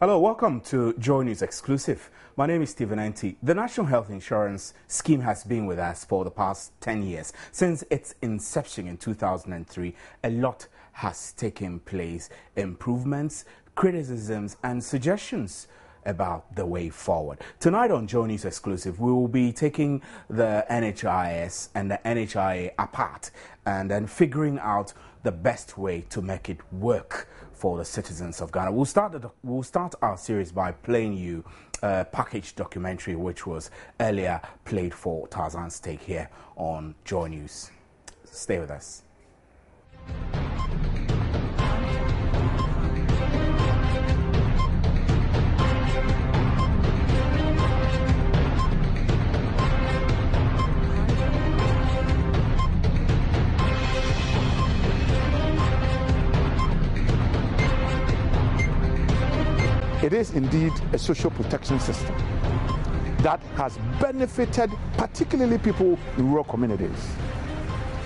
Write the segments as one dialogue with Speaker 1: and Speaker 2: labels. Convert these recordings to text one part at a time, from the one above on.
Speaker 1: Hello, welcome to Joy News Exclusive. My name is Stephen Enti. The National Health Insurance Scheme has been with us for the past 10 years. Since its inception in 2003, a lot has taken place. Improvements, criticisms and suggestions about the way forward. Tonight on Joy News Exclusive, we will be taking the NHIS and the NHIA apart and then figuring out the best way to make it work for the citizens of Ghana. We'll start our series by playing you a package documentary which was earlier played for Tarzan's Take here on Joy News. Stay with us.
Speaker 2: It is indeed a social protection system that has benefited particularly people in rural communities.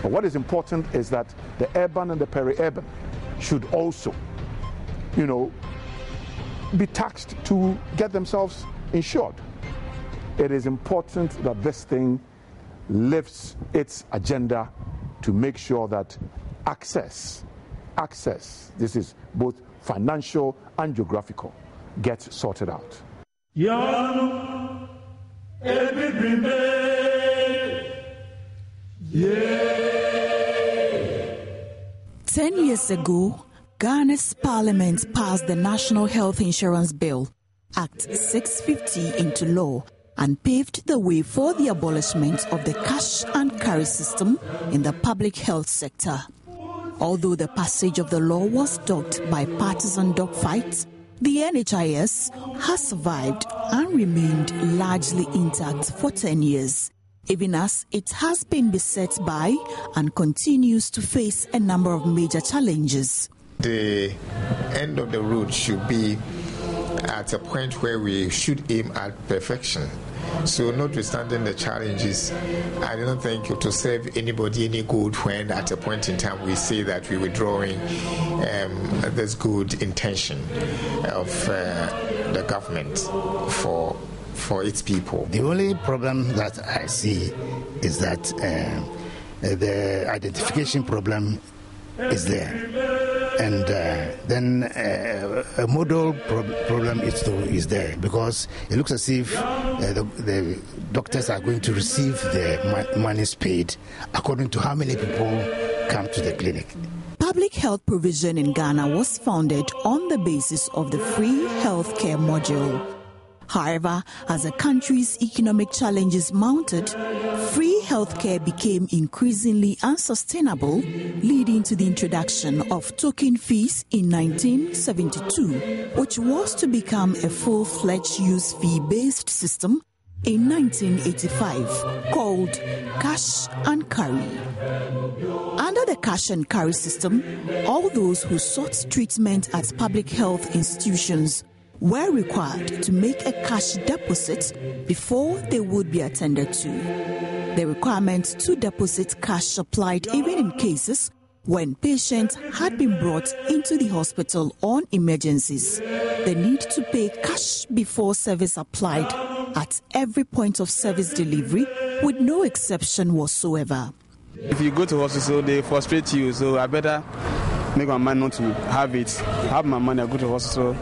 Speaker 2: But what is important is that the urban and the peri-urban should also, be taxed to get themselves insured. It is important that this thing lifts its agenda to make sure that access, this is both financial and geographical, gets sorted out.
Speaker 3: 10 years ago, Ghana's Parliament passed the National Health Insurance Bill, Act 650, into law and paved the way for the abolishment of the cash and carry system in the public health sector. Although the passage of the law was dogged by partisan dogfights, the NHIS has survived and remained largely intact for 10 years, even as it has been beset by and continues to face a number of major challenges.
Speaker 4: The end of the road should be at a point where we should aim at perfection. So notwithstanding the challenges, I don't think it will serve anybody any good when at a point in time we say that we're withdrawing this good intention of the government for its people.
Speaker 5: The only problem that I see is that the identification problem is there. And then a model problem is there, because it looks as if the doctors are going to receive the monies paid according to how many people come to the clinic.
Speaker 3: Public health provision in Ghana was founded on the basis of the free healthcare module. However, as the country's economic challenges mounted, free healthcare became increasingly unsustainable, leading to the introduction of token fees in 1972, which was to become a full-fledged use fee-based system in 1985, called cash and carry. Under the cash and carry system, all those who sought treatment at public health institutions were required to make a cash deposit before they would be attended to. The requirement to deposit cash applied even in cases when patients had been brought into the hospital on emergencies. The need to pay cash before service applied at every point of service delivery with no exception whatsoever.
Speaker 6: If you go to hospital, they frustrate you, so I better make my mind not to have my money, I go to hospital.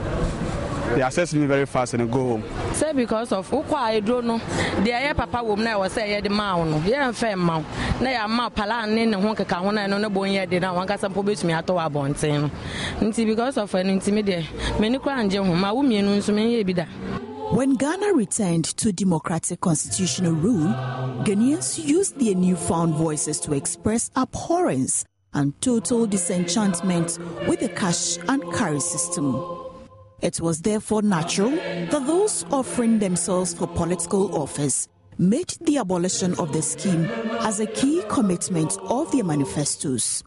Speaker 6: They assess me very fast and I go home.
Speaker 7: Say because of I don't know. The papa woman I was say the mound. Yeah, fair mount. Nay, ma palan in Honka Kawana and no boy did not want some publish me at our bontain. Because of an intimidate. Many grand young my woman may be that.
Speaker 3: When Ghana returned to democratic constitutional rule, Ghanaians used their newfound voices to express abhorrence and total disenchantment with the cash and carry system. It was therefore natural that those offering themselves for political office made the abolition of the scheme as a key commitment of their manifestos.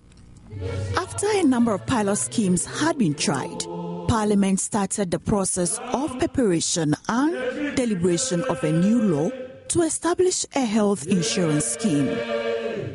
Speaker 3: After a number of pilot schemes had been tried, Parliament started the process of preparation and deliberation of a new law to establish a health insurance scheme.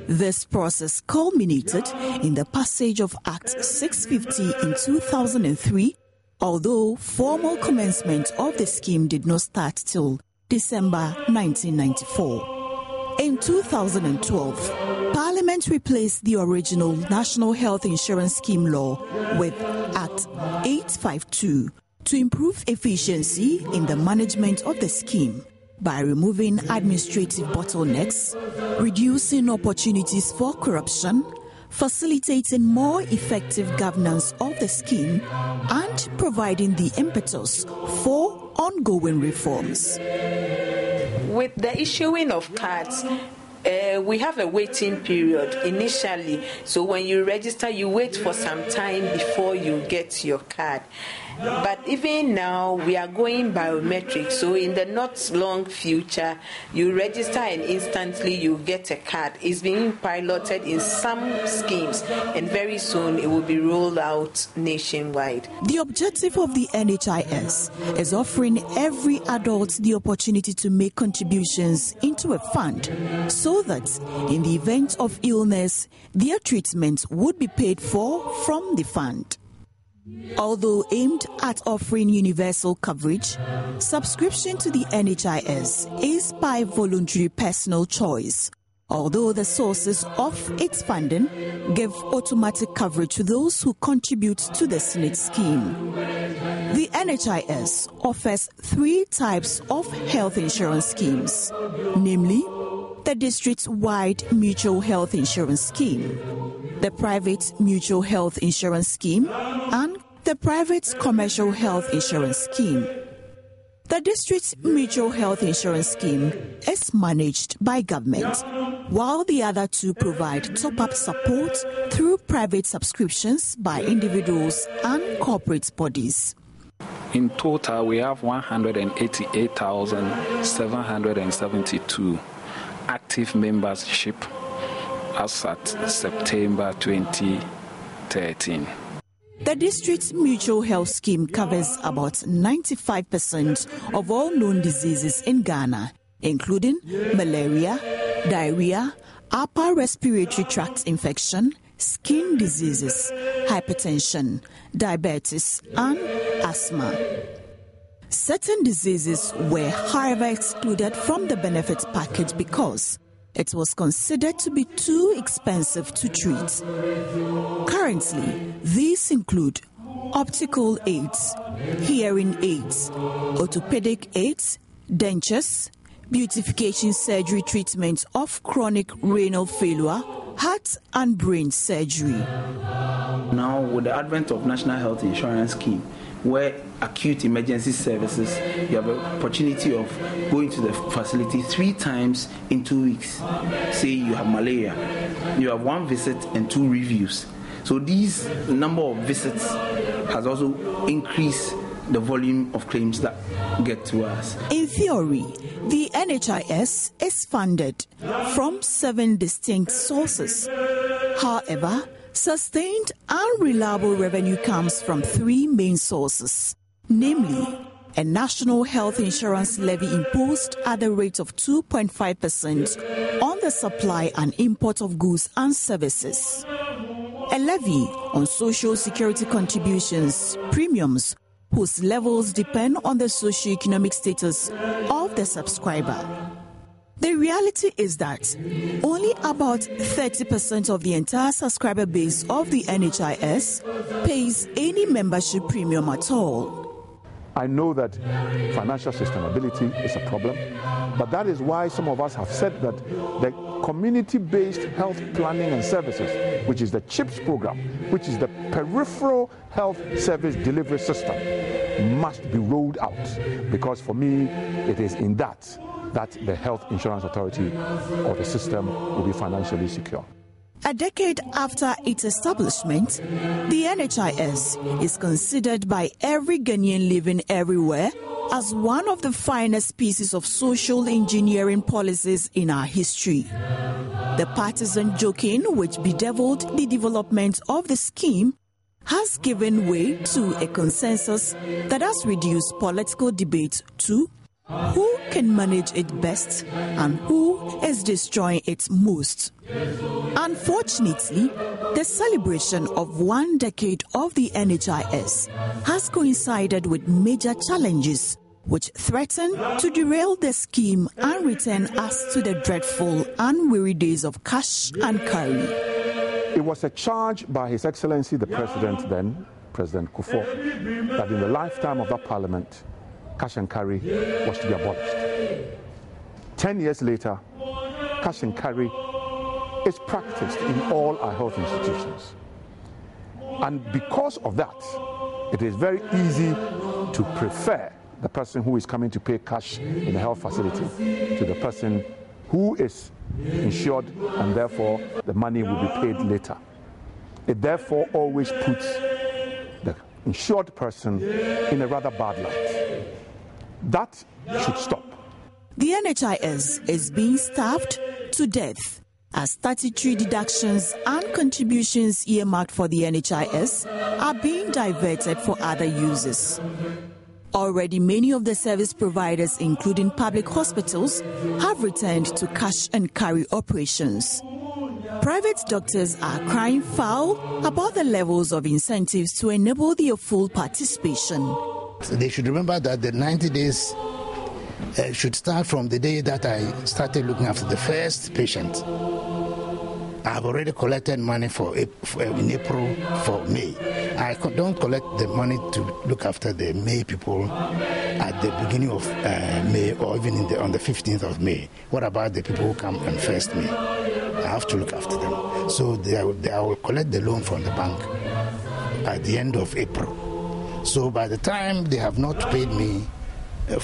Speaker 3: This process culminated in the passage of Act 650 in 2003 although formal commencement of the scheme did not start till December 1994. In 2012, Parliament replaced the original National Health Insurance Scheme law with Act 852 to improve efficiency in the management of the scheme by removing administrative bottlenecks, reducing opportunities for corruption, facilitating more effective governance of the scheme, and providing the impetus for ongoing reforms.
Speaker 8: With the issuing of cards, we have a waiting period initially. So when you register, you wait for some time before you get your card. But even now, we are going biometric. So in the not long future, you register and instantly you get a card. It's being piloted in some schemes, and very soon it will be rolled out nationwide.
Speaker 3: The objective of the NHIS is offering every adult the opportunity to make contributions into a fund so that in the event of illness, their treatment would be paid for from the fund. Although aimed at offering universal coverage, subscription to the NHIS is by voluntary personal choice, although the sources of its funding give automatic coverage to those who contribute to the SNIT scheme. The NHIS offers 3 types of health insurance schemes, namely the district-wide mutual health insurance scheme, the private mutual health insurance scheme, and the private commercial health insurance scheme. The district mutual health insurance scheme is managed by government, while the other 2 provide top-up support through private subscriptions by individuals and corporate bodies.
Speaker 9: In total, we have 188,772 active membership as at September 2013.
Speaker 3: The district mutual health scheme covers about 95% of all known diseases in Ghana, including malaria, diarrhea, upper respiratory tract infection, skin diseases, hypertension, diabetes, and asthma. Certain diseases were, however, excluded from the benefit package because it was considered to be too expensive to treat. Currently, these include optical aids, hearing aids, orthopedic aids, dentures, beautification surgery treatment of chronic renal failure, heart and brain surgery.
Speaker 10: Now, with the advent of National Health Insurance Scheme, where acute emergency services, you have an opportunity of going to the facility 3 times in 2 weeks. Say you have malaria, you have 1 visit and 2 reviews. So these number of visits has also increased the volume of claims that get to us.
Speaker 3: In theory, the NHIS is funded from 7 distinct sources. However, sustained and reliable revenue comes from 3 main sources, namely a national health insurance levy imposed at the rate of 2.5% on the supply and import of goods and services, a levy on social security contributions, premiums, whose levels depend on the socio-economic status of the subscriber. The reality is that only about 30% of the entire subscriber base of the NHIS pays any membership premium at all.
Speaker 2: I know that financial sustainability is a problem, but that is why some of us have said that the community-based health planning and services, which is the CHIPS program, which is the peripheral health service delivery system, must be rolled out, because for me, it is in that the Health Insurance Authority or the system will be financially secure.
Speaker 3: A decade after its establishment, the NHIS is considered by every Ghanaian living everywhere as one of the finest pieces of social engineering policies in our history. The partisan joking which bedeviled the development of the scheme has given way to a consensus that has reduced political debate to who can manage it best and who is destroying it most. Unfortunately, the celebration of 1 decade of the NHIS has coincided with major challenges which threaten to derail the scheme and return us to the dreadful and weary days of cash and carry.
Speaker 2: It was a charge by His Excellency the President then, President Kufuor, that in the lifetime of that Parliament, cash and carry was to be abolished. 10 years later, cash and carry is practiced in all our health institutions. And because of that, it is very easy to prefer the person who is coming to pay cash in a health facility to the person who is insured, and therefore the money will be paid later. It therefore always puts the insured person in a rather bad light. That should stop.
Speaker 3: The NHIS is being starved to death as statutory deductions and contributions earmarked for the NHIS are being diverted for other uses. Already, many of the service providers, including public hospitals, have returned to cash and carry operations. Private doctors are crying foul about the levels of incentives to enable their full participation.
Speaker 5: So they should remember that the 90 days should start from the day that I started looking after the first patient. I have already collected money in April for May. I don't collect the money to look after the May people at the beginning of May or even on the 15th of May. What about the people who come on 1st May? I have to look after them. So I will collect the loan from the bank at the end of April. So by the time they have not paid me the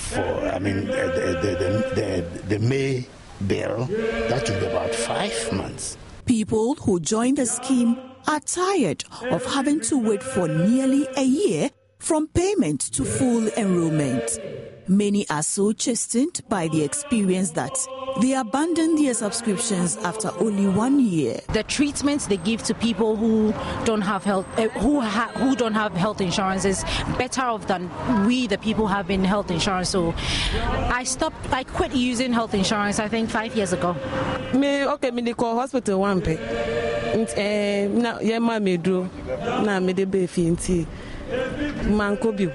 Speaker 5: May bill, that will be about 5 months.
Speaker 3: People who join the scheme are tired of having to wait for nearly a year from payment to full enrollment. Many are so chastened by the experience that they abandon their subscriptions after only 1 year.
Speaker 11: The treatments they give to people who don't have health, who don't have health insurance is better off than we, the people, having health insurance. So I quit using health insurance, I think 5 years ago.
Speaker 12: Me call hospital one pay. Na yema me do na me de be finti manko bi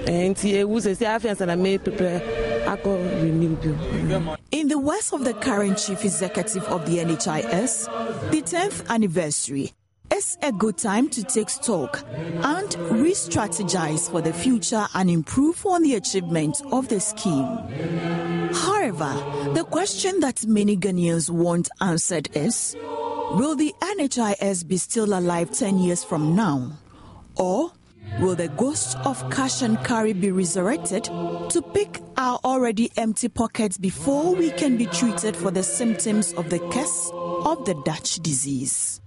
Speaker 12: enti e wuse si afiansa na me prepare ako renew bi.
Speaker 3: In the words of the current chief executive of the NHIS, the 10th anniversary is a good time to take stock and re-strategize for the future and improve on the achievement of the scheme. However, the question that many Ghanaians want answered is, will the NHIS be still alive 10 years from now? Or will the ghost of cash and carry be resurrected to pick our already empty pockets before we can be treated for the symptoms of the curse of the Dutch disease?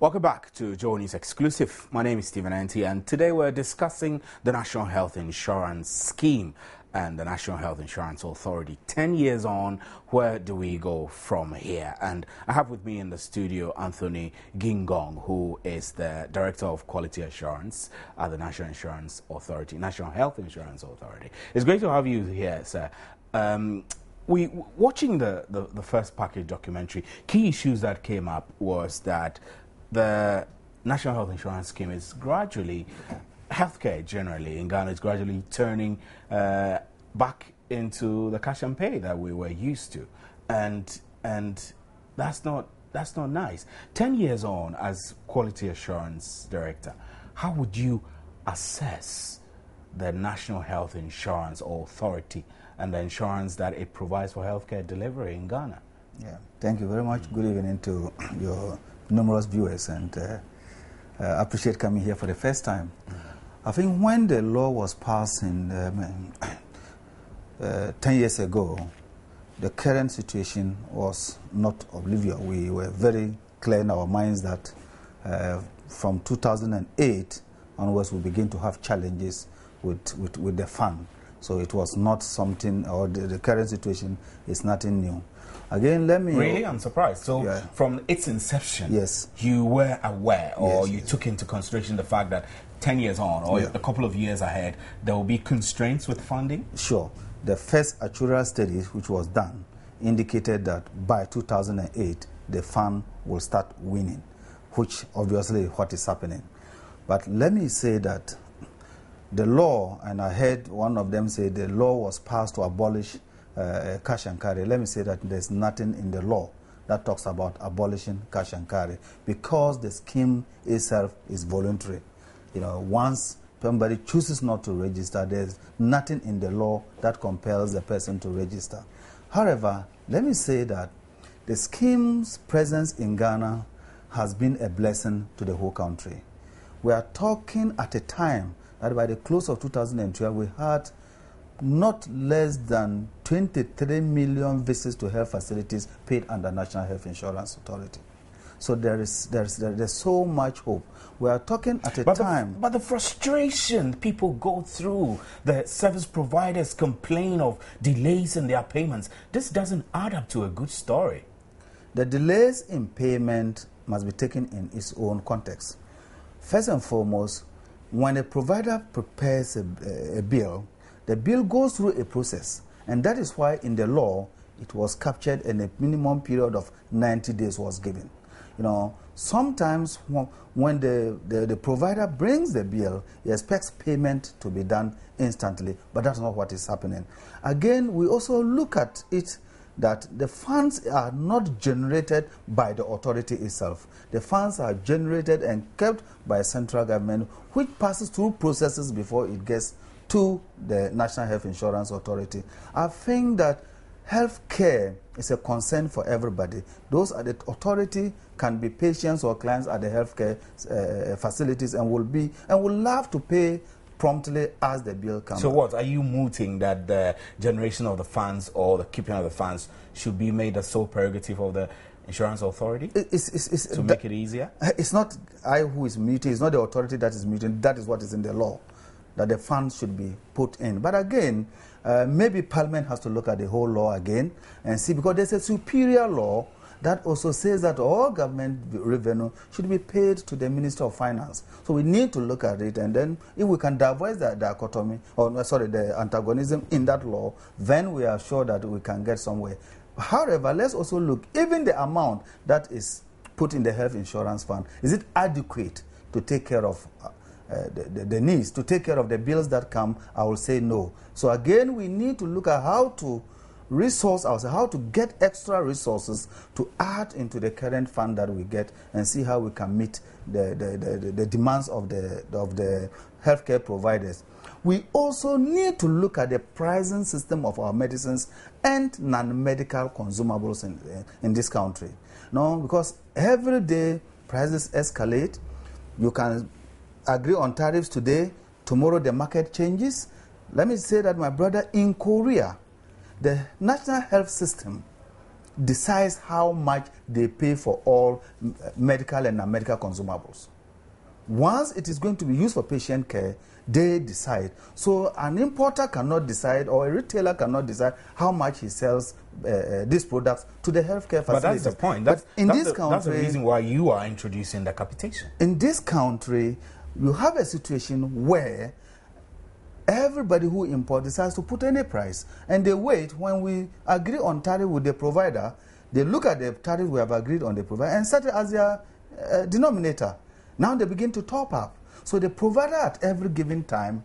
Speaker 1: Welcome back to Nhis Exclusive. My name is Stephen Anti, and today we're discussing the National Health Insurance Scheme and the National Health Insurance Authority. 10 years on, where do we go from here? And I have with me in the studio Anthony Gingong, who is the Director of Quality Assurance at the National Insurance Authority, National Health Insurance Authority. It's great to have you here, sir. Watching the first package documentary, key issues that came up was that the National Health Insurance Scheme is gradually, healthcare generally in Ghana is gradually turning back into the cash and pay that we were used to, and that's not nice. 10 years on as Quality Assurance Director, how would you assess the National Health Insurance Authority and the insurance that it provides for healthcare delivery in Ghana?
Speaker 13: Yeah, thank you very much. Good evening to your numerous viewers, and I appreciate coming here for the first time. I think when the law was passed in 10 years ago, the current situation was not oblivious. We were very clear in our minds that from 2008 onwards we begin to have challenges with the fund. So it was not something, or the current situation is nothing new. Again, let me...
Speaker 1: Really? I'm surprised. So
Speaker 13: yeah.
Speaker 1: From its inception,
Speaker 13: yes,
Speaker 1: you were aware, or
Speaker 13: yes,
Speaker 1: you took into consideration the fact that 10 years on, or a couple of years ahead, there will be constraints with funding?
Speaker 13: Sure. The first actuarial study which was done indicated that by 2008, the fund will start winning, which obviously is what is happening. But let me say that the law, and I heard one of them say the law was passed to abolish cash and carry. Let me say that there's nothing in the law that talks about abolishing cash and carry, because the scheme itself is voluntary. You know, once somebody chooses not to register, there's nothing in the law that compels the person to register. However, let me say that the scheme's presence in Ghana has been a blessing to the whole country. We are talking at a time that by the close of 2012, we had not less than 23 million visits to health facilities paid under National Health Insurance Authority. So there's so much hope. We are talking at a time...
Speaker 1: But the frustration people go through, the service providers complain of delays in their payments, this doesn't add up to a good story.
Speaker 13: The delays in payment must be taken in its own context. First and foremost, when a provider prepares a bill, the bill goes through a process, and that is why in the law it was captured and a minimum period of 90 days was given. You know, sometimes when the provider brings the bill, he expects payment to be done instantly, but that's not what is happening. Again, we also look at it that the funds are not generated by the authority itself. The funds are generated and kept by central government, which passes through processes before it gets to the National Health Insurance Authority. I think that health care is a concern for everybody. Those at the authority can be patients or clients at the healthcare facilities and will love to pay promptly as the bill comes.
Speaker 1: So what, are you mooting that the generation of the funds or the keeping of the funds should be made the sole prerogative of the insurance authority to make it easier?
Speaker 13: It's not I who is mooting, it's not the authority that is mooting, that is what is in the law, that the funds should be put in. But again, maybe Parliament has to look at the whole law again and see, because there's a superior law that also says that all government revenue should be paid to the Minister of Finance. So we need to look at it, and then if we can divide the dichotomy, the antagonism in that law, then we are sure that we can get somewhere. However, let's also look, even the amount that is put in the health insurance fund, is it adequate to take care of the needs, to take care of the bills that come? I will say no. So again, we need to look at how to resource ourselves, how to get extra resources to add into the current fund that we get, and see how we can meet the demands of the healthcare providers. We also need to look at the pricing system of our medicines and non-medical consumables in this country. No, because every day prices escalate. You can agree on tariffs today, tomorrow the market changes. Let me say that, my brother, in Korea, the national health system decides how much they pay for all medical and non-medical consumables. Once it is going to be used for patient care, they decide. So an importer cannot decide, or a retailer cannot decide how much he sells these products to the healthcare facilities. But that's
Speaker 1: the point. That's the reason why you are introducing the capitation.
Speaker 13: In this country, you have a situation where everybody who imports decides to put any price, and they wait. When we agree on tariff with the provider, they look at the tariff we have agreed on the provider and set it as their denominator. Now they begin to top up. So the provider at every given time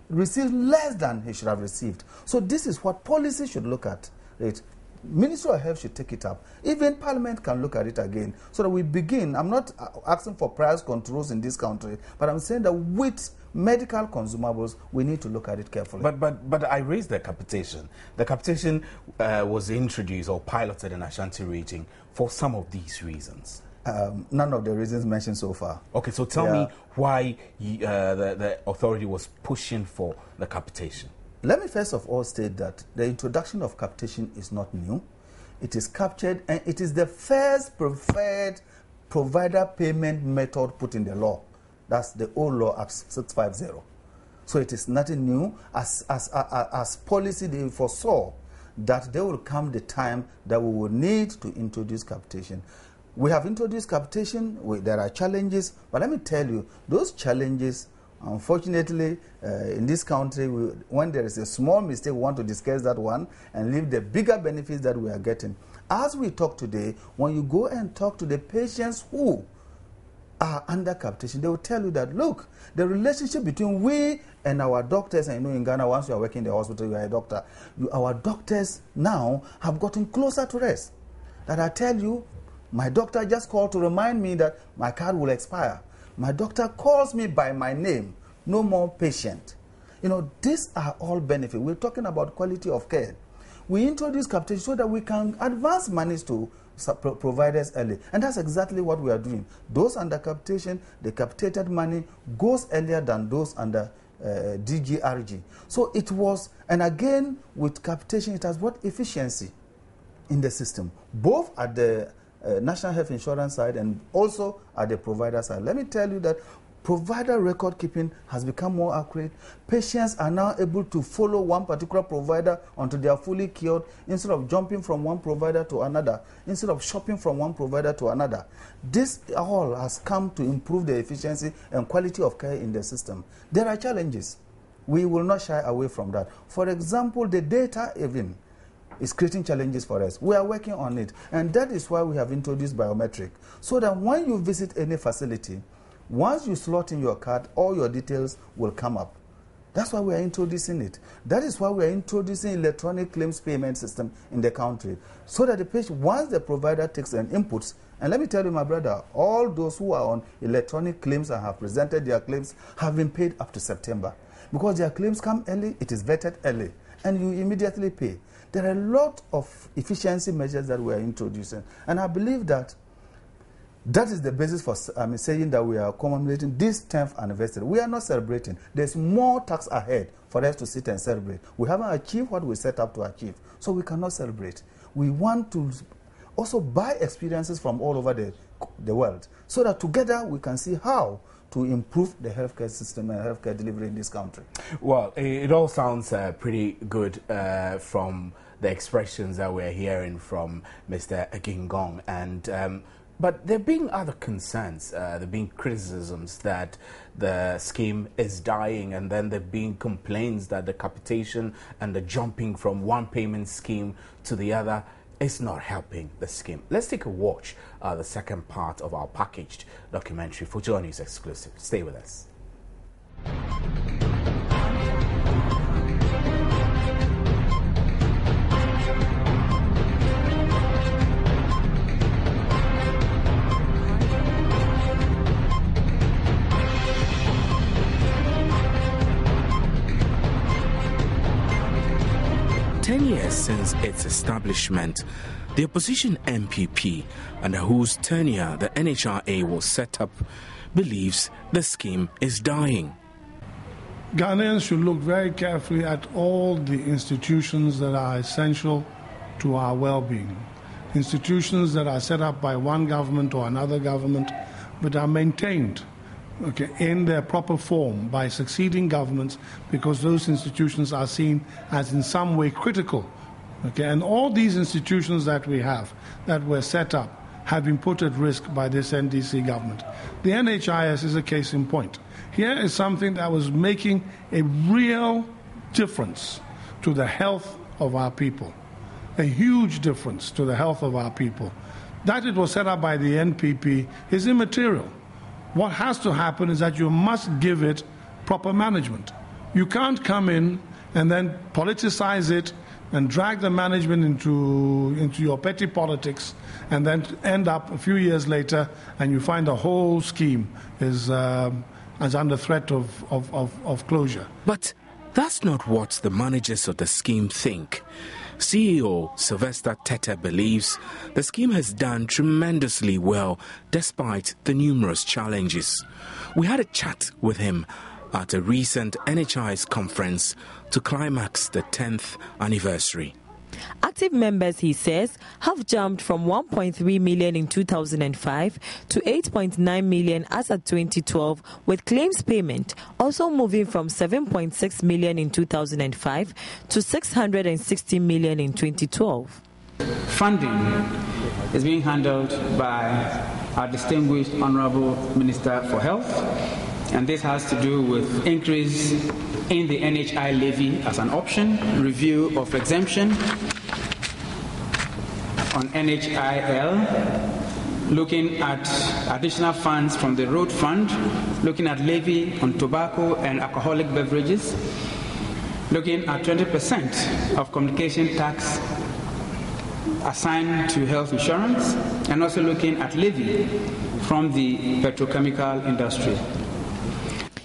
Speaker 13: receives less than he should have received. So this is what policy should look at. Right? Ministry of Health should take it up. Even Parliament can look at it again. So that we begin. I'm not asking for price controls in this country, but I'm saying that with medical consumables, we need to look at it carefully.
Speaker 1: But I raised the capitation. The capitation was introduced or piloted in Ashanti region for some of these reasons.
Speaker 13: None of the reasons mentioned so far.
Speaker 1: Okay, so tell me why the authority was pushing for the capitation.
Speaker 13: Let me first of all state that the introduction of capitation is not new. It is captured, and it is the first preferred provider payment method put in the law. That's the old law, Act 650. So it is nothing new. As policy, they foresaw that there will come the time that we will need to introduce capitation. We have introduced capitation. There are challenges, but let me tell you, those challenges, unfortunately, in this country, when there is a small mistake, we want to discuss that one and leave the bigger benefits that we are getting. As we talk today, when you go and talk to the patients who are under capitation, they will tell you that, look, the relationship between we and our doctors, and you know in Ghana, once you are working in the hospital, you are a doctor, our doctors now have gotten closer to us. That I tell you, my doctor just called to remind me that my card will expire. My doctor calls me by my name, no more patient. You know, these are all benefits. We're talking about quality of care. We introduce capitation so that we can advance monies to providers early. And that's exactly what we are doing. Those under capitation, the capitated money goes earlier than those under DGRG. So it was, and again, with capitation, it has brought efficiency in the system, both at the National Health Insurance side and also at the provider side. Let me tell you that provider record keeping has become more accurate. Patients are now able to follow one particular provider until they are fully cured, instead of jumping from one provider to another, instead of shopping from one provider to another. This all has come to improve the efficiency and quality of care in the system. There are challenges. We will not shy away from that. For example, the data even is creating challenges for us. We are working on it, and that is why we have introduced biometric, so that when you visit any facility, once you slot in your card, all your details will come up. That's why we are introducing it. That is why we are introducing electronic claims payment system in the country, so that the patient, once the provider takes an inputs, and let me tell you, my brother, all those who are on electronic claims and have presented their claims have been paid up to September. Because their claims come early, it is vetted early, and you immediately pay. There are a lot of efficiency measures that we are introducing, and I believe that that is the basis for saying that we are commemorating this 10th anniversary. We are not celebrating. There's more tasks ahead for us to sit and celebrate. We haven't achieved what we set up to achieve, so we cannot celebrate. We want to also buy experiences from all over the world, so that together we can see how to improve the healthcare system and healthcare delivery in this country.
Speaker 1: Well, it all sounds pretty good from the expressions that we're hearing from Mr. Gingong. And but there being other concerns, there being criticisms that the scheme is dying, and then there being complaints that the capitation and the jumping from one payment scheme to the other is not helping the scheme. Let's take a watch the second part of our packaged documentary for Nhis exclusive. Stay with us. 10 years since its establishment, the opposition MPP, under whose tenure the NHRA was set up, believes the scheme is dying.
Speaker 14: Ghanaians should look very carefully at all the institutions that are essential to our well-being. Institutions that are set up by one government or another government, but are maintained in their proper form by succeeding governments, because those institutions are seen as in some way critical. And all these institutions that we have, that were set up, have been put at risk by this NDC government. The NHIS is a case in point. Here is something that was making a real difference to the health of our people, a huge difference to the health of our people. That it was set up by the NPP is immaterial. What has to happen is that you must give it proper management. You can't come in and then politicize it and drag the management into your petty politics, and then end up a few years later and you find the whole scheme is under threat of closure.
Speaker 1: But that's not what the managers of the scheme think. CEO Sylvester Tete believes the scheme has done tremendously well despite the numerous challenges. We had a chat with him at a recent NHIS conference to climax the 10th anniversary.
Speaker 15: Active members, he says, have jumped from 1.3 million in 2005 to 8.9 million as at 2012, with claims payment also moving from 7.6 million in 2005 to 660 million in 2012.
Speaker 10: Funding is being handled by our distinguished Honorable Minister for Health, and this has to do with increase in the NHI levy as an option, review of exemption on NHIL, looking at additional funds from the road fund, looking at levy on tobacco and alcoholic beverages, looking at 20% of communication tax assigned to health insurance, and also looking at levy from the petrochemical industry.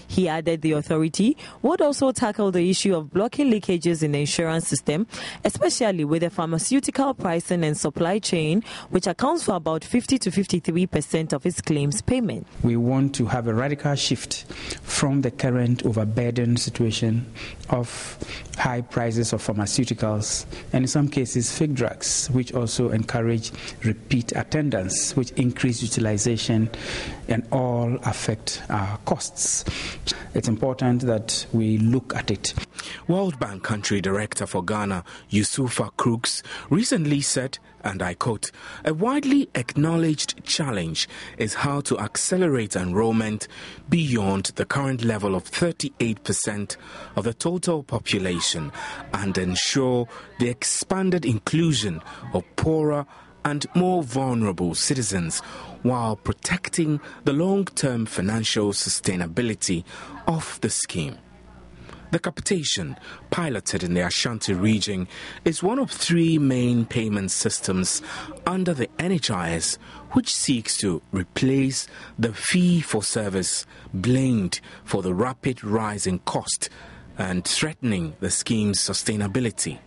Speaker 15: He added the authority would also tackle the issue of blocking leakages in the insurance system, especially with the pharmaceutical pricing and supply chain, which accounts for about 50 to 53% of its claims payment.
Speaker 10: We want to have a radical shift from the current overburdened situation of high prices of pharmaceuticals and in some cases fake drugs, which also encourage repeat attendance, which increase utilization and all affect our costs. It's important that we look at it.
Speaker 1: World Bank Country Director for Ghana, Yusufa Crooks, recently said, and I quote, "A widely acknowledged challenge is how to accelerate enrollment beyond the current level of 38% of the total population and ensure the expanded inclusion of poorer and more vulnerable citizens while protecting the long-term financial sustainability of the scheme." The capitation, piloted in the Ashanti region, is one of three main payment systems under the NHIS, which seeks to replace the fee-for-service blamed for the rapid rise in cost and threatening the scheme's sustainability.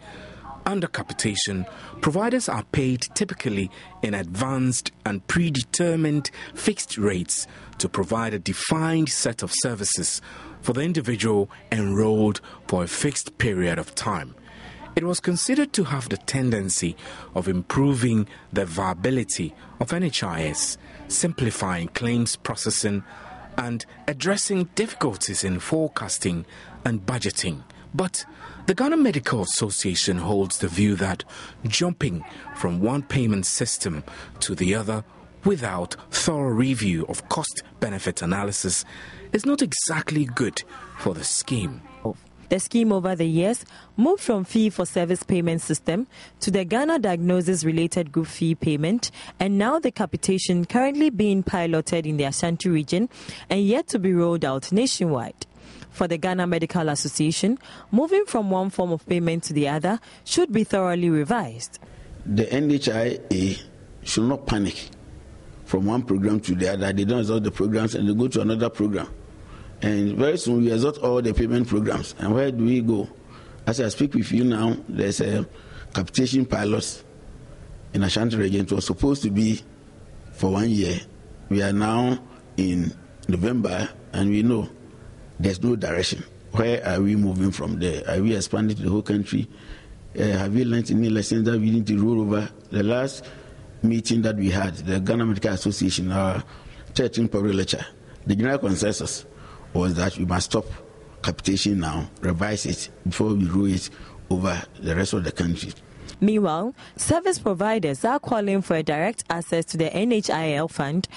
Speaker 1: Under capitation, providers are paid typically in advanced and predetermined fixed rates to provide a defined set of services for the individual enrolled for a fixed period of time. It was considered to have the tendency of improving the viability of NHIS, simplifying claims processing, and addressing difficulties in forecasting and budgeting. But the Ghana Medical Association holds the view that jumping from one payment system to the other without thorough review of cost-benefit analysis is not exactly good for the scheme.
Speaker 15: The scheme over the years moved from fee-for-service payment system to the Ghana Diagnosis-Related Group Fee payment, and now the capitation currently being piloted in the Ashanti region and yet to be rolled out nationwide. For the Ghana Medical Association, moving from one form of payment to the other should be thoroughly revised.
Speaker 16: The NHIA should not panic from one program to the other. They don't exhaust the programs and they go to another program. And very soon we exhaust all the payment programs. And where do we go? As I speak with you now, there's a capitation pilot in Ashanti region. It was supposed to be for 1 year. We are now in November and we know there's no direction. Where are we moving from there? Are we expanding to the whole country? Have we learned any lessons that we need to roll over? The last meeting that we had, the Ghana Medical Association, our 13th public lecture, the general consensus was that we must stop capitation now, revise it before we roll it over the rest of the country.
Speaker 15: Meanwhile, service providers are calling for a direct access to the NHIL fund,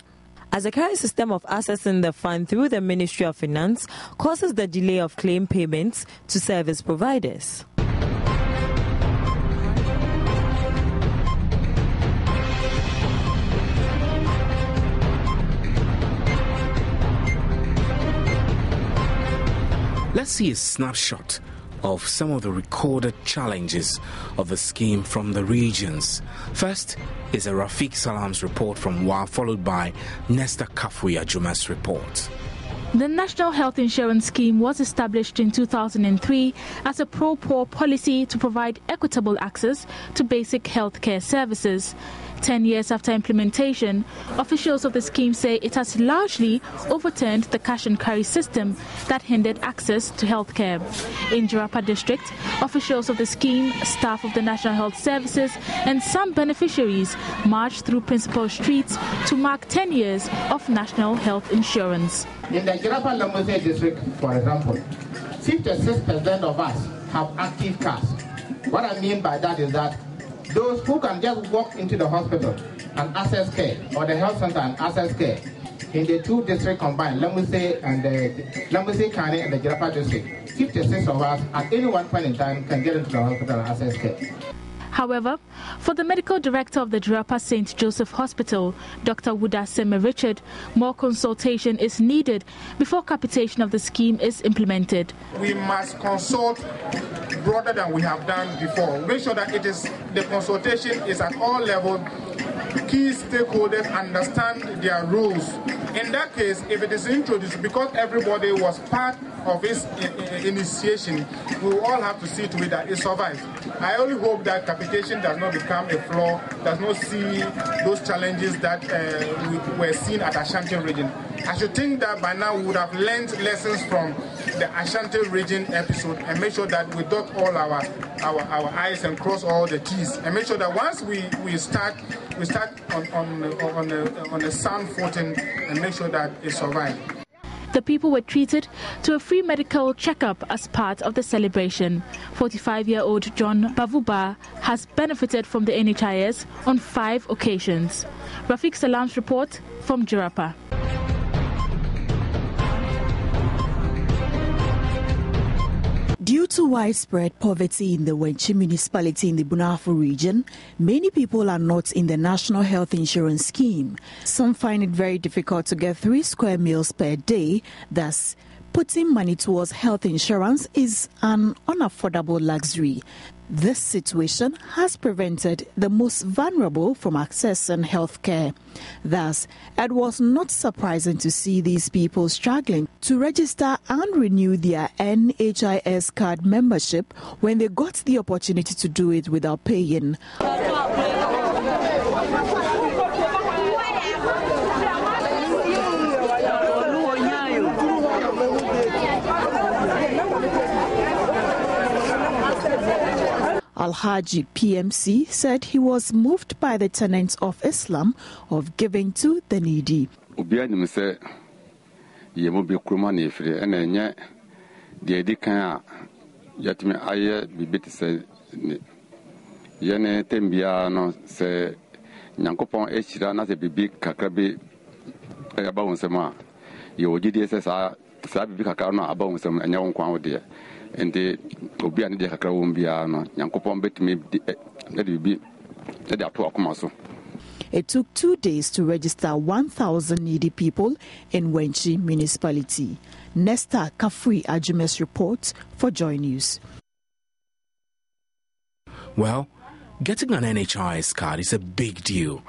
Speaker 15: as the current system of accessing the fund through the Ministry of Finance causes the delay of claim payments to service providers.
Speaker 1: Let's see a snapshot of some of the recorded challenges of the scheme from the regions. First is a Rafiq Salam's report from Wa, followed by Nesta Kafui Ajuma's report.
Speaker 17: The National Health Insurance Scheme was established in 2003 as a pro-poor policy to provide equitable access to basic health care services. 10 years after implementation, officials of the scheme say it has largely overturned the cash and carry system that hindered access to health care. In Jarapa district, officials of the scheme, staff of the National Health Services and some beneficiaries marched through principal streets to mark 10 years of national health insurance.
Speaker 18: In the Jarapa Lamose district, for example, 56% of us have active cards. What I mean by that is that those who can just walk into the hospital and access care, or the health center and access care, in the two districts combined, Lamuse County and the Jarapa district, 56 of us at any one point in time can get into the hospital and access care.
Speaker 17: However, for the medical director of the Jarapa St. Joseph Hospital, Dr. Wuda Seme Richard, more consultation is needed before capitation of the scheme is implemented.
Speaker 19: We must consult broader than we have done before. Make sure that the consultation is at all levels. Key stakeholders understand their roles. In that case, if it is introduced, because everybody was part of its initiation, we will all have to see to it that it survives. I only hope that capitation does not become a flaw, does not see those challenges that we were seeing at Ashanti region. I should think that by now we would have learned lessons from the Ashanti region episode and make sure that we dot all our I's and cross all the T's, and make sure that once we start on a sound footing and make sure that it survives.
Speaker 17: The people were treated to a free medical checkup as part of the celebration. 45-year-old John Bavuba has benefited from the NHIS on 5 occasions. Rafiq Salam's report from Jarapa.
Speaker 3: Due to widespread poverty in the Wenchi municipality in the Bunafu region, many people are not in the National Health Insurance Scheme. Some find it very difficult to get 3 square meals per day. Thus, putting money towards health insurance is an unaffordable luxury. This situation has prevented the most vulnerable from accessing health care. Thus, it was not surprising to see these people struggling to register and renew their NHIS card membership when they got the opportunity to do it without paying. Al-Haji PMC said he was moved by the tenets of Islam of giving to the needy. It took 2 days to register 1,000 needy people in Wenchi municipality. Nesta Kafui Ajumes reports for Joy News.
Speaker 1: Well, getting an NHIS card is a big deal,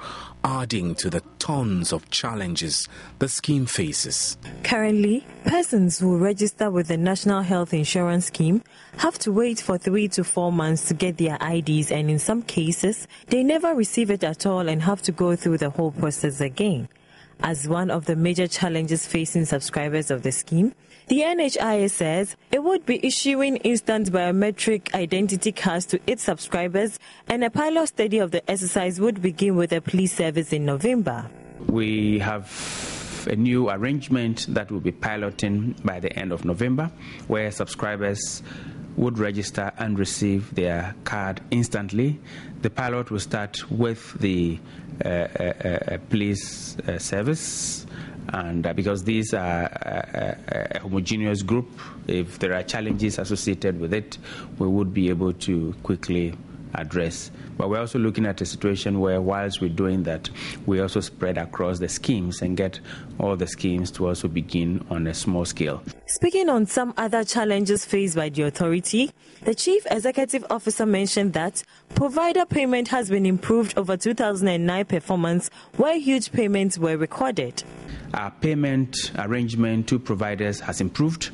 Speaker 1: adding to the tons of challenges the scheme faces.
Speaker 15: Currently, persons who register with the National Health Insurance Scheme have to wait for 3 to 4 months to get their IDs, and in some cases, they never receive it at all and have to go through the whole process again. As one of the major challenges facing subscribers of the scheme, the NHIS says it would be issuing instant biometric identity cards to its subscribers, and a pilot study of the exercise would begin with a police service in November.
Speaker 10: We have a new arrangement that will be piloting by the end of November, where subscribers would register and receive their card instantly. The pilot will start with the police service, and because these are a homogeneous group, if there are challenges associated with it, we would be able to quickly address. But we're also looking at a situation where, whilst we're doing that, we also spread across the schemes and get all the schemes to also begin on a small scale.
Speaker 15: Speaking on some other challenges faced by the authority, the Chief Executive Officer mentioned that provider payment has been improved over 2009 performance, where huge payments were recorded.
Speaker 10: Our payment arrangement to providers has improved.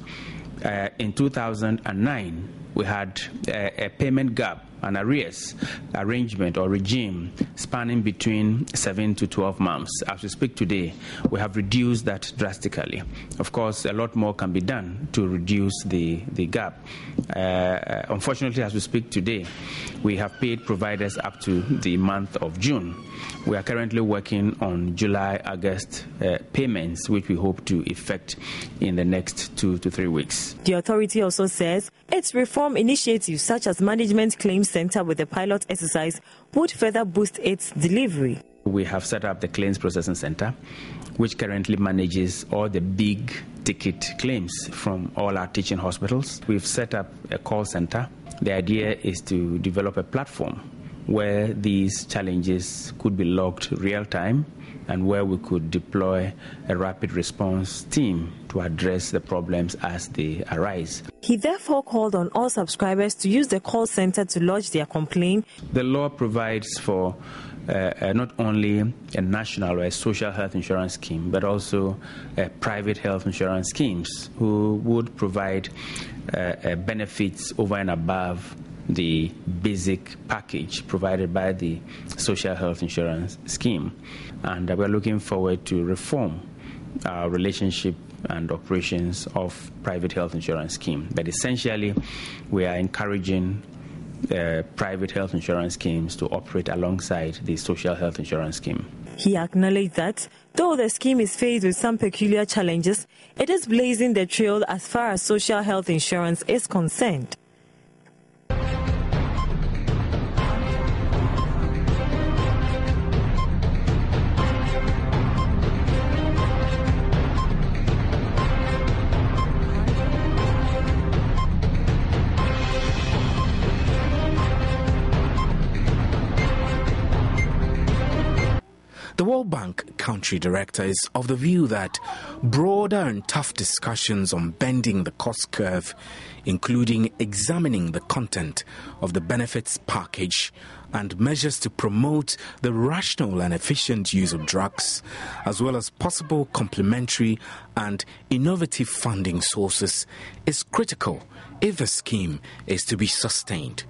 Speaker 10: In 2009, we had a payment gap, an arrears arrangement or regime spanning between 7 to 12 months. As we speak today, we have reduced that drastically. Of course, a lot more can be done to reduce the gap. Unfortunately, as we speak today, we have paid providers up to the month of June. We are currently working on July, August payments, which we hope to effect in the next 2 to 3 weeks.
Speaker 15: The authority also says its reform initiatives such as Management Claims Center with the pilot exercise would further boost its delivery.
Speaker 10: We have set up the Claims Processing Center, which currently manages all the big ticket claims from all our teaching hospitals. We've set up a call center. The idea is to develop a platform where these challenges could be logged real time and where we could deploy a rapid response team to address the problems as they arise.
Speaker 15: He therefore called on all subscribers to use the call center to lodge their complaint.
Speaker 10: The law provides for not only a national or a social health insurance scheme, but also private health insurance schemes who would provide benefits over and above the basic package provided by the social health insurance scheme. And we're looking forward to reform our relationship and operations of private health insurance scheme. But essentially, we are encouraging private health insurance schemes to operate alongside the social health insurance scheme.
Speaker 15: He acknowledged that though the scheme is faced with some peculiar challenges, it is blazing the trail as far as social health insurance is concerned.
Speaker 1: The World Bank country director is of the view that broader and tough discussions on bending the cost curve, including examining the content of the benefits package and measures to promote the rational and efficient use of drugs, as well as possible complementary and innovative funding sources, is critical if the scheme is to be sustained.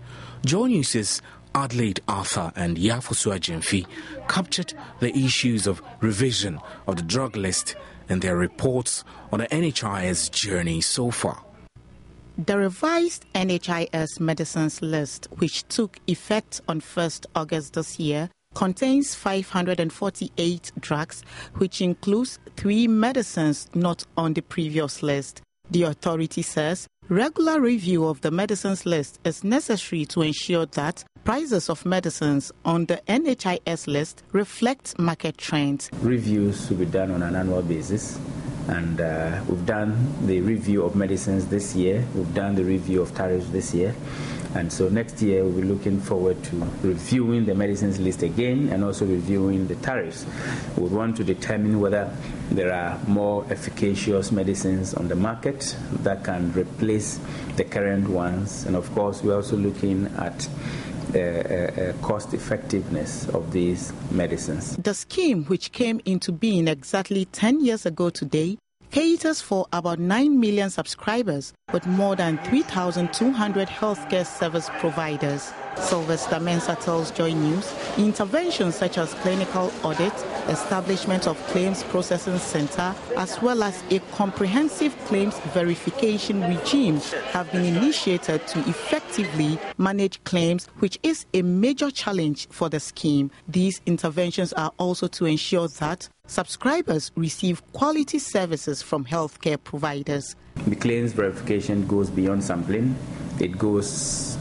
Speaker 1: Joe News's Adelaide Arthur and Yafosu Ajemfi captured the issues of revision of the drug list in their reports on the NHIS journey so far.
Speaker 20: The revised NHIS medicines list, which took effect on 1st August this year, contains 548 drugs, which includes 3 medicines not on the previous list. The authority says regular review of the medicines list is necessary to ensure that prices of medicines on the NHIS list reflect market trends.
Speaker 10: Reviews will be done on an annual basis, and we've done the review of medicines this year, we've done the review of tariffs this year, and so next year we'll be looking forward to reviewing the medicines list again and also reviewing the tariffs. We want to determine whether there are more efficacious medicines on the market that can replace the current ones, and of course we're also looking at cost effectiveness of these medicines.
Speaker 20: The scheme, which came into being exactly 10 years ago today, caters for about 9 million subscribers with more than 3,200 healthcare service providers. Sylvester Mensah tells Joy News interventions such as clinical audit, establishment of claims processing center, as well as a comprehensive claims verification regime have been initiated to effectively manage claims, which is a major challenge for the scheme. These interventions are also to ensure that subscribers receive quality services from healthcare providers.
Speaker 10: The claims verification goes beyond sampling. It goes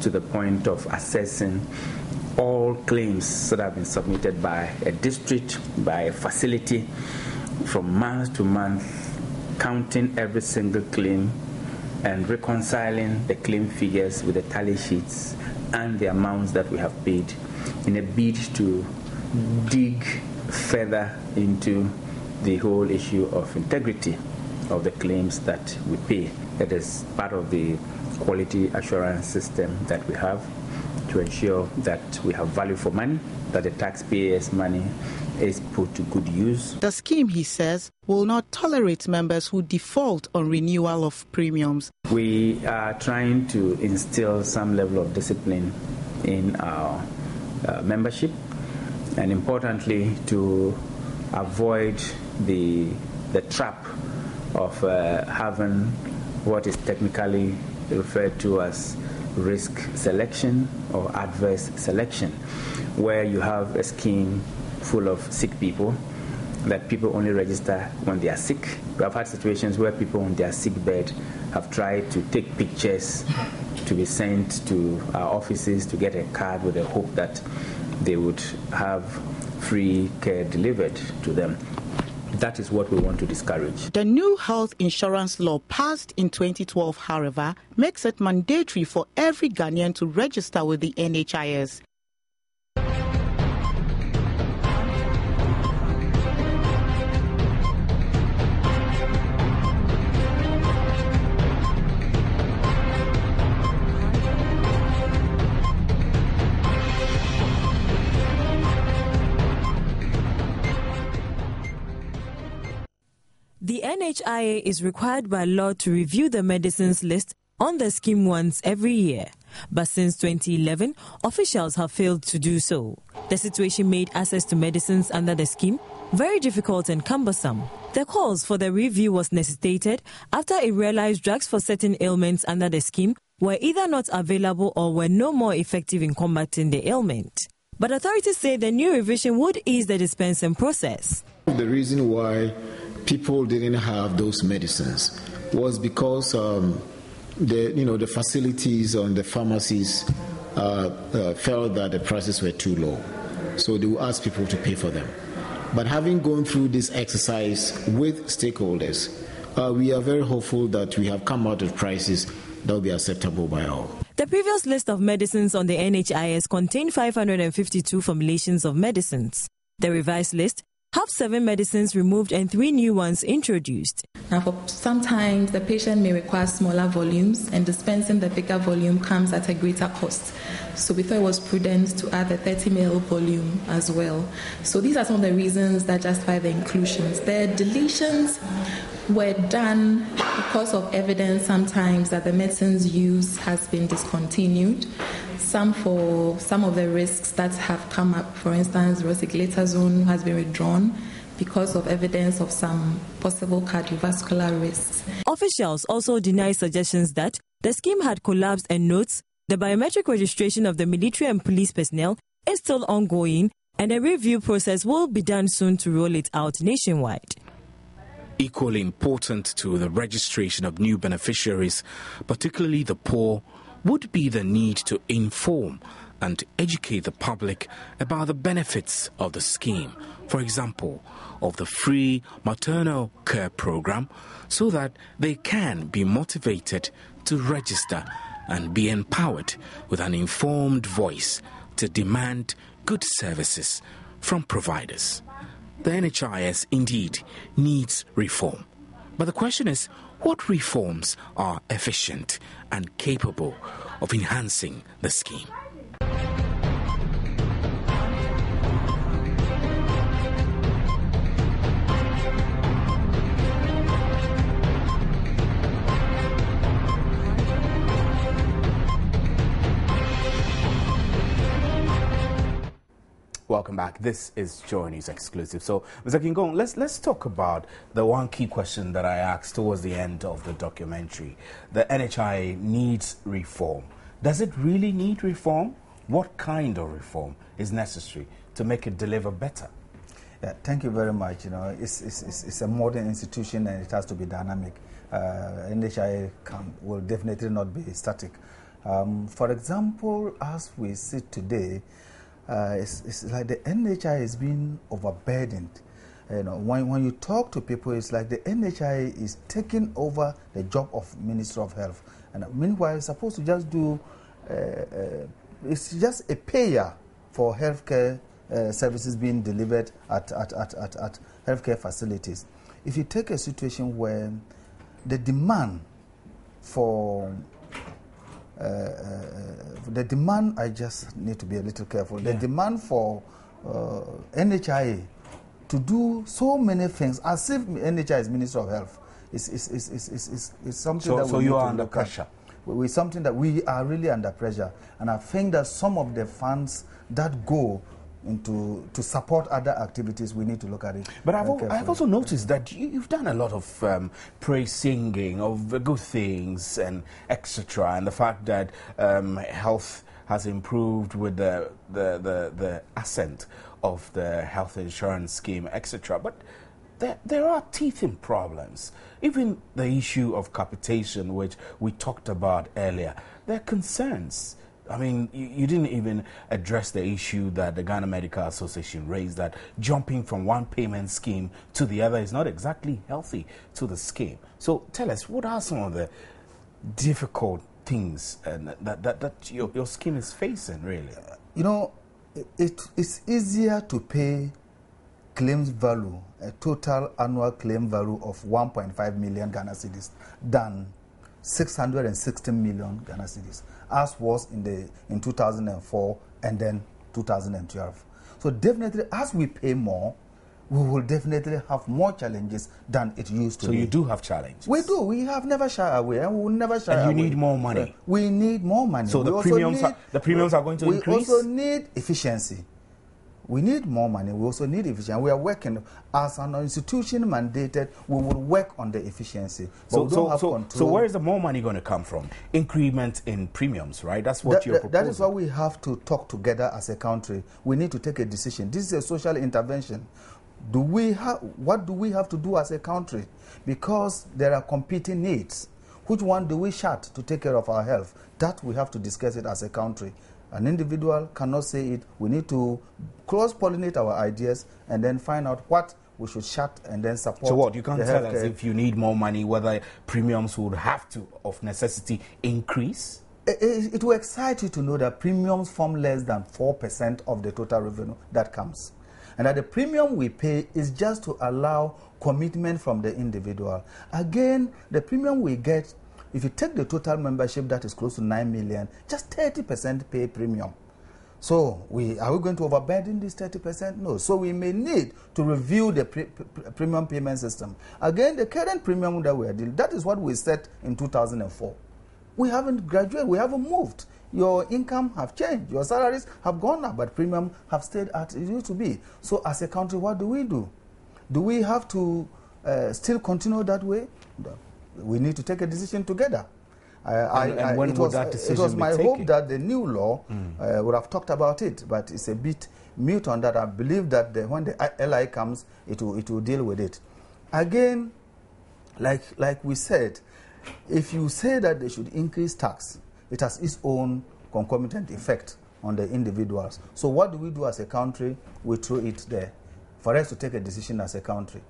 Speaker 10: to the point of assessing all claims that have been submitted by a district, by a facility, from month to month, counting every single claim and reconciling the claim figures with the tally sheets and the amounts that we have paid in a bid to dig further into the whole issue of integrity of the claims that we pay. It is part of the quality assurance system that we have to ensure that we have value for money, that the taxpayers' money is put to good use.
Speaker 20: The scheme, he says, will not tolerate members who default on renewal of premiums.
Speaker 10: We are trying to instill some level of discipline in our membership, and importantly, to avoid the trap of having what is technically referred to as risk selection or adverse selection, where you have a scheme full of sick people that people only register when they are sick. We have had situations where people on their sick bed have tried to take pictures to be sent to our offices to get a card with the hope that they would have free care delivered to them. That is what we want to discourage.
Speaker 20: The new health insurance law passed in 2012, however, makes it mandatory for every Ghanaian to register with the NHIS.
Speaker 15: The NHIA is required by law to review the medicines list on the scheme once every year. But since 2011, officials have failed to do so. The situation made access to medicines under the scheme very difficult and cumbersome. The calls for the review was necessitated after it realized drugs for certain ailments under the scheme were either not available or were no more effective in combating the ailment. But authorities say the new revision would ease the dispensing process.
Speaker 21: The reason why people didn't have those medicines was because the facilities and the pharmacies felt that the prices were too low, so they would ask people to pay for them. But having gone through this exercise with stakeholders, we are very hopeful that we have come out with prices that will be acceptable by all.
Speaker 15: The previous list of medicines on the NHIS contained 552 formulations of medicines. The revised list have 7 medicines removed and 3 new ones introduced.
Speaker 22: Now, sometimes the patient may require smaller volumes, and dispensing the bigger volume comes at a greater cost. So we thought it was prudent to add the 30 ml volume as well. So these are some of the reasons that justify the inclusions. The deletions were done because of evidence sometimes that the medicine's use has been discontinued. Some for some of the risks that have come up, for instance, rosiglitazone has been withdrawn because of evidence of some possible cardiovascular risks.
Speaker 15: Officials also deny suggestions that the scheme had collapsed and notes the biometric registration of the military and police personnel is still ongoing, and a review process will be done soon to roll it out nationwide.
Speaker 1: Equally important to the registration of new beneficiaries, particularly the poor, would be the need to inform and educate the public about the benefits of the scheme, for example, of the free maternal care program, so that they can be motivated to register and be empowered with an informed voice to demand good services from providers. The NHIS indeed needs reform. But the question is, what reforms are efficient and capable of enhancing the scheme? Welcome back. This is Joy News Exclusive. So, Mr. Kingong, let's talk about the one key question that I asked towards the end of the documentary. The NHI needs reform. Does it really need reform? What kind of reform is necessary to make it deliver better?
Speaker 13: Yeah, thank you very much. You know, it's a modern institution and it has to be dynamic. NHI will definitely not be static. For example, as we sit today, it's like the NHI is being overburdened. You know, when you talk to people, it's like the NHI is taking over the job of Minister of Health, and meanwhile, it's supposed to just do. It's just a payer for healthcare services being delivered at healthcare facilities. If you take a situation where the demand for the demand, I just need to be a little careful. The demand for NHIA to do so many things as if NHI is Minister of Health. It's something that we
Speaker 1: so
Speaker 13: need
Speaker 1: you
Speaker 13: to
Speaker 1: are under
Speaker 13: look
Speaker 1: pressure.
Speaker 13: at. With something that we are really under pressure, and I think that some of the funds that go into to support other activities, we need to look at it.
Speaker 1: But I've also noticed that you've done a lot of praise singing of good things and etc. And the fact that health has improved with the ascent of the health insurance scheme, etc. But there are teething problems. Even the issue of capitation, which we talked about earlier, there are concerns. I mean, you didn't even address the issue that the Ghana Medical Association raised, that jumping from one payment scheme to the other is not exactly healthy to the scheme. So tell us, what are some of the difficult things that your scheme is facing, really?
Speaker 13: You know, it's easier to pay claims value, a total annual claim value of 1.5 million Ghana cedis than 660 million Ghana cedis, as was in 2004 and then 2012. So definitely, as we pay more, we will definitely have more challenges than it used to be.
Speaker 1: So you do have challenges?
Speaker 13: We do. We have never shied away, and we will never shy away.
Speaker 1: And you need more money?
Speaker 13: We need more money.
Speaker 1: So the premiums are going to increase?
Speaker 13: We also need efficiency. We need more money. We also need efficiency. We are working as an institution mandated. We will work on the efficiency. But we don't have control.
Speaker 1: So where is the more money going to come from? Increment in premiums, right? That's what you're proposing.
Speaker 13: That is why we have to talk together as a country. We need to take a decision. This is a social intervention. What do we have to do as a country? Because there are competing needs. Which one do we shut to take care of our health? That we have to discuss it as a country. An individual cannot say it. We need to cross-pollinate our ideas and then find out what we should shut and then support.
Speaker 1: So what, you can't tell us if you need more money, whether premiums would have to, of necessity, increase?
Speaker 13: It will excite you to know that premiums form less than 4% of the total revenue that comes. And that the premium we pay is just to allow commitment from the individual. Again, the premium we get, if you take the total membership that is close to 9 million, just 30% pay premium. So are we going to overburden this 30%? No. So we may need to review the premium payment system. Again, the current premium that we are dealing, that is what we set in 2004. We haven't graduated, we haven't moved. Your income have changed, your salaries have gone up, but premium have stayed as it used to be. So as a country, what do we do? Do we have to still continue that way? We need to take a decision together.
Speaker 1: And when would that decision be taken?
Speaker 13: It was my hope that the new law would have talked about it, but it's a bit mute on that. I believe that when the LI comes, it will deal with it. Again, like we said, if you say that they should increase tax, it has its own concomitant effect on the individuals. So what do we do as a country? We throw it there for us to take a decision as a country.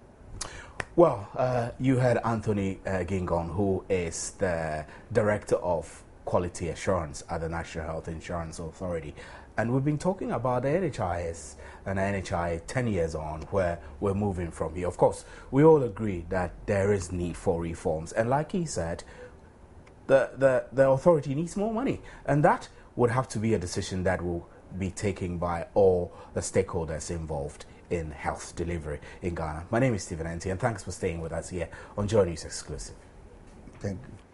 Speaker 1: Well, you heard Anthony Gingon, who is the Director of Quality Assurance at the National Health Insurance Authority. And we've been talking about the NHIS and NHI 10 years on, where we're moving from here. Of course, we all agree that there is need for reforms. And like he said, the authority needs more money. And that would have to be a decision that will be taken by all the stakeholders involved in health delivery in Ghana. My name is Stephen Enti, and thanks for staying with us here on Joy News Exclusive.
Speaker 13: Thank you.